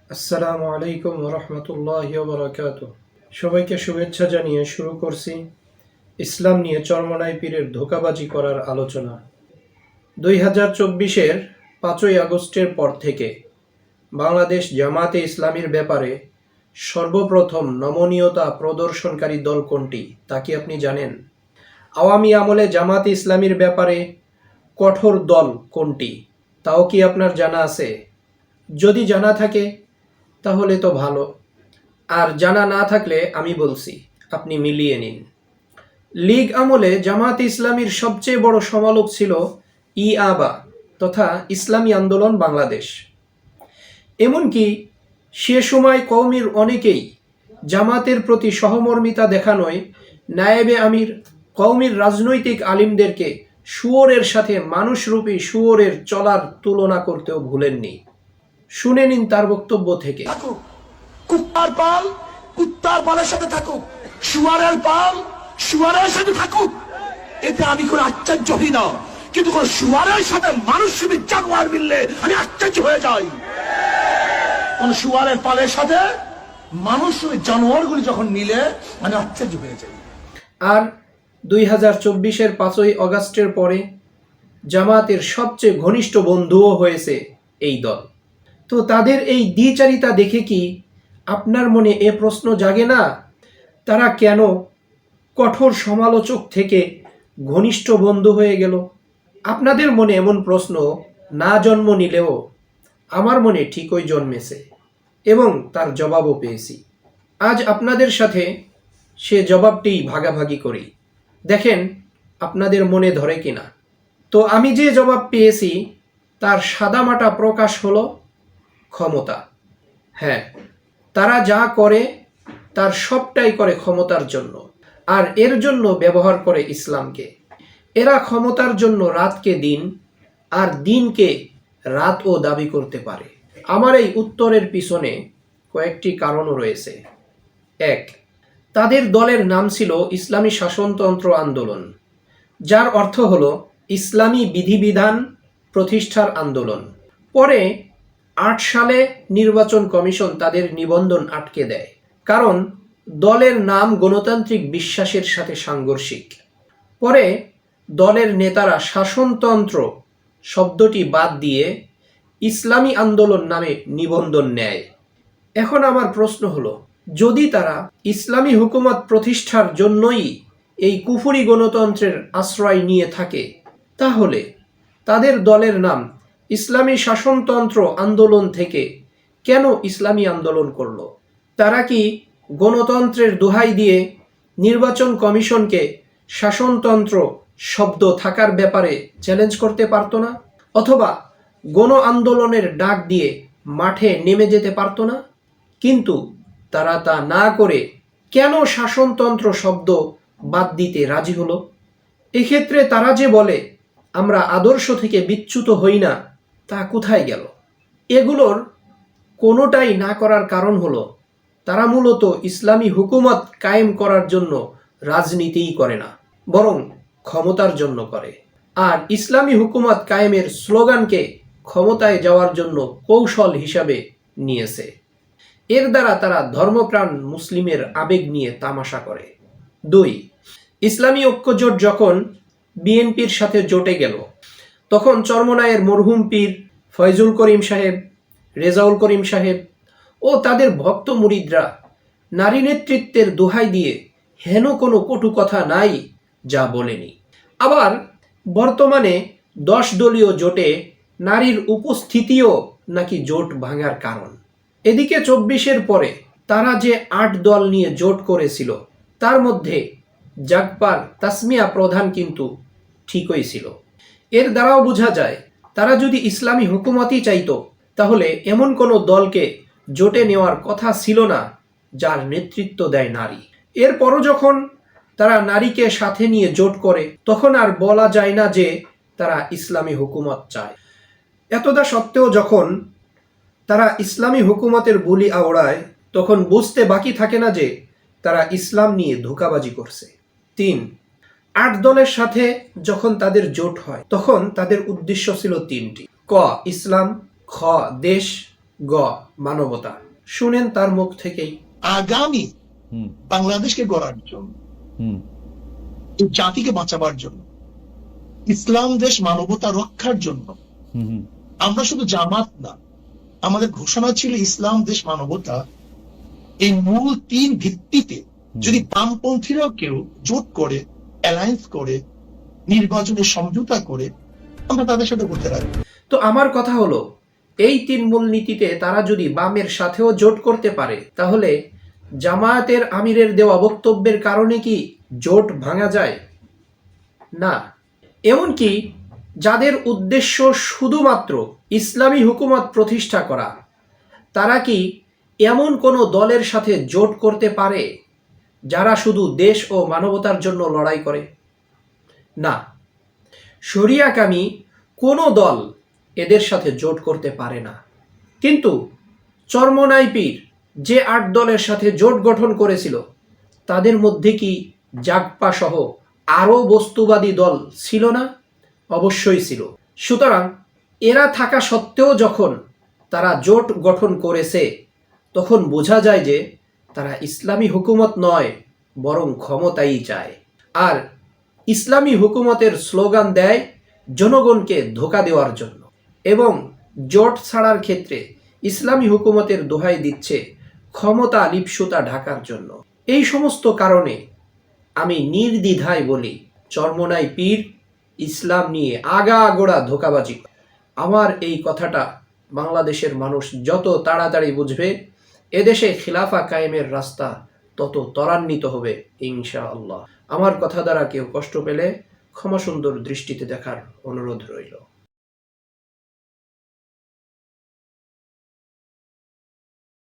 আসসালামু আলাইকুম রহমতুল্লাহি ওয়া বারাকাতুহু। সবাইকে শুভেচ্ছা জানিয়ে শুরু করছি ইসলাম নিয়ে চরমনাই পীরের ধোঁকাবাজি করার আলোচনা। 2024-এর 5ই আগস্টের পর থেকে বাংলাদেশ জামাতে ইসলামীর ব্যাপারে সর্বপ্রথম নমনীয়তা প্রদর্শনকারী দল কোনটি তা কি আপনি জানেন? আওয়ামী আমলে জামাতে ইসলামীর ব্যাপারে কঠোর দল কোনটি তাও কি আপনার জানা আছে? যদি জানা থাকে তাহলে তো ভালো, আর জানা না থাকলে আমি বলছি, আপনি মিলিয়ে নিন। লীগ আমলে জামায়াতে ইসলামীর সবচেয়ে বড় সমালোচক ছিল আবা তথা ইসলামী আন্দোলন বাংলাদেশ। এমনকি সে সময় কওমির অনেকেই জামাতের প্রতি সহমর্মিতা দেখানোয় নায়েবে আমির কওমির রাজনৈতিক আলিমদেরকে শুয়োরের সাথে মানুষরূপী শুয়োরের চলার তুলনা করতেও ভুলেননি। শুনে নিন তার বক্তব্য থেকে। কুত্তার পাল কুত্তার পালের সাথে থাকুক, শুয়ারের পাল শুয়ারের সাথে থাকুক, এতে আমি কোনো আশ্চর্য হই না। কিন্তু কোন শুয়ারের সাথে মানুষরূপী জানোয়ার মিললে আমি আশ্চর্য হয়ে যাই। কোন শুয়ারের পালের সাথে মানুষরূপী জানোয়ারগুলি যখন মিলে আমি আশ্চর্য হয়ে যাই। আর 2024-এর 5ই আগস্টের পরে জামাতের সবচেয়ে ঘনিষ্ঠ বন্ধুও হয়েছে এই দল। তো তাদের এই দ্বিচারিতা দেখে কি আপনার মনে এ প্রশ্ন জাগে না, তারা কেন কঠোর সমালোচক থেকে ঘনিষ্ঠ বন্ধু হয়ে গেল? আপনাদের মনে এমন প্রশ্ন না জন্ম নিলেও আমার মনে ঠিকই জন্মেছে এবং তার জবাবও পেয়েছি। আজ আপনাদের সাথে সে জবাবটি ভাগাভাগি করি, দেখেন আপনাদের মনে ধরে কিনা। তো আমি যে জবাব পেয়েছি তার সাদামাটা প্রকাশ হলো ক্ষমতা। হ্যাঁ, তারা যা করে তার সবটাই করে ক্ষমতার জন্য, আর এর জন্য ব্যবহার করে ইসলামকে। এরা ক্ষমতার জন্য রাতকে দিন আর দিনকে রাতও দাবি করতে পারে। আমার এই উত্তরের পিছনে কয়েকটি কারণও রয়েছে। এক, তাদের দলের নাম ছিল ইসলামী শাসনতন্ত্র আন্দোলন, যার অর্থ হলো ইসলামী বিধিবিধান প্রতিষ্ঠার আন্দোলন। পরে 8 সালে নির্বাচন কমিশন তাদের নিবন্ধন আটকে দেয়, কারণ দলের নাম গণতান্ত্রিক বিশ্বাসের সাথে সাংঘর্ষিক। পরে দলের নেতারা শাসনতন্ত্র শব্দটি বাদ দিয়ে ইসলামী আন্দোলন নামে নিবন্ধন নেয়। এখন আমার প্রশ্ন হলো, যদি তারা ইসলামী হুকুমত প্রতিষ্ঠার জন্যই এই কুফরি গণতন্ত্রের আশ্রয় নিয়ে থাকে, তাহলে তাদের দলের নাম ইসলামী শাসনতন্ত্র আন্দোলন থেকে কেন ইসলামী আন্দোলন করলো? তারা কি গণতন্ত্রের দোহাই দিয়ে নির্বাচন কমিশনকে শাসনতন্ত্র শব্দ থাকার ব্যাপারে চ্যালেঞ্জ করতে পারতো না? অথবা গণ আন্দোলনের ডাক দিয়ে মাঠে নেমে যেতে পারতো না? কিন্তু তারা তা না করে কেন শাসনতন্ত্র শব্দ বাদ দিতে রাজি হলো? এক্ষেত্রে তারা যে বলে আমরা আদর্শ থেকে বিচ্যুত হই না, তা কোথায় গেল? এগুলোর কোনোটাই না করার কারণ হলো তারা মূলত ইসলামী হুকুমত কায়েম করার জন্য রাজনীতিই করে না, বরং ক্ষমতার জন্য করে। আর ইসলামী হুকুমত কায়েমের স্লোগানকে ক্ষমতায় যাওয়ার জন্য কৌশল হিসাবে নিয়েছে। এর দ্বারা তারা ধর্মপ্রাণ মুসলিমের আবেগ নিয়ে তামাশা করে। 2, ইসলামী ঐক্যজোট যখন বিএনপির সাথে জোটে গেল, তখন চরমনাইয়ের মরহুম পীর ফয়জুল করিম সাহেব, রেজাউল করিম সাহেব ও তাদের ভক্ত মুরিদরা নারী নেতৃত্বের দোহাই দিয়ে হেন কোনো কটু কথা নাই যা বলেনি। আবার বর্তমানে 10 দলীয় জোটে নারীর উপস্থিতিও নাকি জোট ভাঙার কারণ। এদিকে 24-এর পরে তারা যে 8 দল নিয়ে জোট করেছিল, তার মধ্যে জাগপার তাসমিয়া প্রধান কিন্তু ঠিকই ছিল। এর দ্বারাও বোঝা যায় তারা যদি ইসলামী হুকুমতই চাইতো, তাহলে এমন কোনো দলকে জোটে নেওয়ার কথা ছিল না যার নেতৃত্ব দেয় নারী। এরপরও যখন তারা নারীকে সাথে নিয়ে জোট করে, তখন আর বলা যায় না যে তারা ইসলামী হুকুমত চায়। এতদা সত্ত্বেও যখন তারা ইসলামী হুকুমতের বুলি আওড়ায়, তখন বুঝতে বাকি থাকে না যে তারা ইসলাম নিয়ে ধোঁকাবাজি করছে। 3, 8 দলের সাথে যখন তাদের জোট হয়, তখন তাদের উদ্দেশ্য ছিল 3টি: ক ইসলাম, খ দেশ গ মানবতা। শুনেন তার মুখ থেকেই। আগামী বাংলাদেশকে গড়ার জন্য, এই জাতিকে বাঁচাবার জন্য, ইসলাম দেশ মানবতা রক্ষার জন্য আমরা শুধু জামাত না, আমাদের ঘোষণা ছিল ইসলাম দেশ মানবতা। এই মূল 3 ভিত্তিতে যদি বামপন্থীরাও কেউ জোট করে, অ্যালায়েন্স করে, নির্বাচনে সমঝোতা করে, আমরা তাদের সাথে করতে রাখি। তো আমার কথা হলো, এই 3 মূলনীতিতে তারা যদি বামের সাথেও জোট করতে পারে, তাহলে জামায়াতের আমিরের দেওয়া বক্তব্যের কারণে কি জোট ভাঙা যায়? না। এমনকি যাদের উদ্দেশ্য শুধুমাত্র ইসলামী হুকুমত প্রতিষ্ঠা করা, তারা কি এমন কোনো দলের সাথে জোট করতে পারে যারা শুধু দেশ ও মানবতার জন্য লড়াই করে? না। শরিয়াকামী কোনো দল এদের সাথে জোট করতে পারে না। কিন্তু চরমোনাই পীর যে 8 দলের সাথে জোট গঠন করেছিল, তাদের মধ্যে কি জাগপা সহ আরও বস্তুবাদী দল ছিল না? অবশ্যই ছিল। সুতরাং এরা থাকা সত্ত্বেও যখন তারা জোট গঠন করেছে, তখন বোঝা যায় যে তারা ইসলামী হুকুমত নয়, বরং ক্ষমতাই চায়। আর ইসলামী হুকুমতের স্লোগান দেয় জনগণকে ধোঁকা দেওয়ার জন্য, এবং জোট ছাড়ার ক্ষেত্রে ইসলামী হুকুমতের দোহাই দিচ্ছে ক্ষমতা লিপ্সুতা ঢাকার জন্য। এই সমস্ত কারণে আমি নির্দ্বিধায় বলি, চরমোনাই পীর ইসলাম নিয়ে আগাগোড়া ধোঁকাবাজি করে। আমার এই কথাটা বাংলাদেশের মানুষ যত তাড়াতাড়ি বুঝবে, এদেশে খিলাফা কায়েমের রাস্তা তত ত্বরান্বিত হবে ইনশাআল্লাহ। আমার কথা দ্বারা কেউ কষ্ট পেলে ক্ষমা সুন্দর দৃষ্টিতে দেখার অনুরোধ রইল।